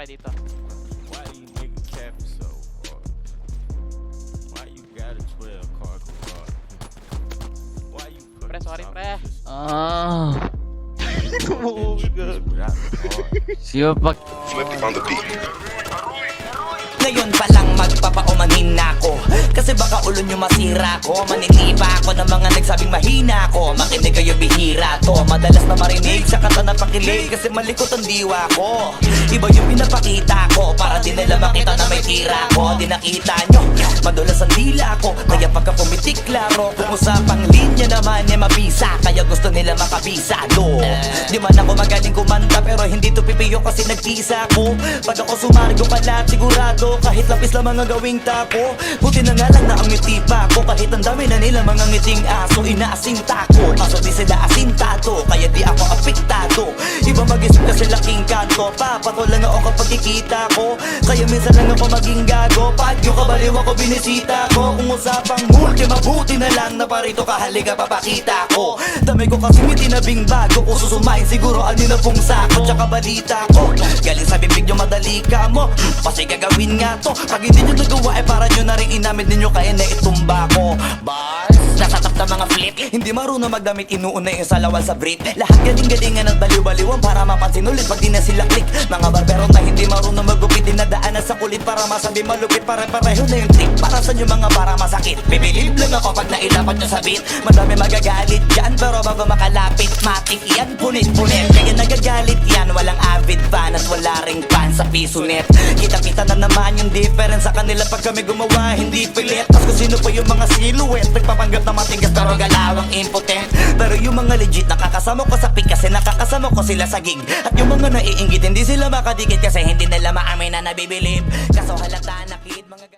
pre dito. Why you nigga capping so hard? Why you got a 12 car garage? Why you put Pre, sorry pre. Siya pa. Ngayon pa lang magpapaumanhin na ako, kasi baka ulo nyo masira ko. Maninipa ako ng mga nagsabing mahina ko. Makinig kayo, bihira to. Madalas na marinig sa kanta na pakilig, kasi malikot ang diwa ko. Iba yung pinapakita ko, para din nila makita na may tira ko. Di nakita nyo, madulas ang dila ko, kaya pagka pumitik klaro. Kung usapang linya naman eh mabisa, kaya gusto nila makabisado. Di man ako magaling kumanta, pero hindi to pipiyo kasi nagtisa ko. Pag ako sumargo kalat, sigurado kahit lapis lang mga gawing tapo. Buti na nga lang na ang ngiti pa ko, kahit ang dami na nila mga ngiting aso. Inaasing tako, kaso di sila asintado, kaya di ako apektado. Iba mag-isip kasi laking kanto, papato lang ako kapag kikita ko. Kaya minsan lang ako maging gago, pag yung kabaliw ako binisita ko. Kung usapang multi, mabuti na lang na parito kahaliga papakita ko. Dami ko kasi ngiti na bing bago, kung susumain siguro ano na pong sako. Tsaka balita ko, galing sa bibig nyo madali ka mo, kasi gagawin nga to. Pag hindi nyo nagawa eh para nyo na rin inamid ninyo, kaya na itumba ko. Bars, nasatap na mga flip, hindi marunong magdamit, inuuna yung salawal sa brief. Lahat galing-galingan at baliw-baliwan para mapansin ulit pag di na sila click. Mga barbero na hindi marunong magupit, dinadaanan sa kulit para masabi malupit. Pare-pareho na yung tip, para sa nyo mga para masakit. Bibilib lang ako pag nailapat nyo sa beat. Madami magagalit dyan, pero bago makalapit matik yan, punit-punit. Kaya nagagalit yan, walang avid fan at wala ring fan sa piso net. Kita-kita na naman yung difference sa kanila pag kami gumawa, hindi pilit. Tapos kung sino pa yung mga silhouette, nagpapanggap na matigas pero galawang impotent. Pero yung mga legit nakakasama ko sa pick, kasi nakakasama ko sila sa gig. At yung mga naiinggit, hindi sila makadikit kasi hindi nila maamin na nabibilib. Kaso halata na kid, mga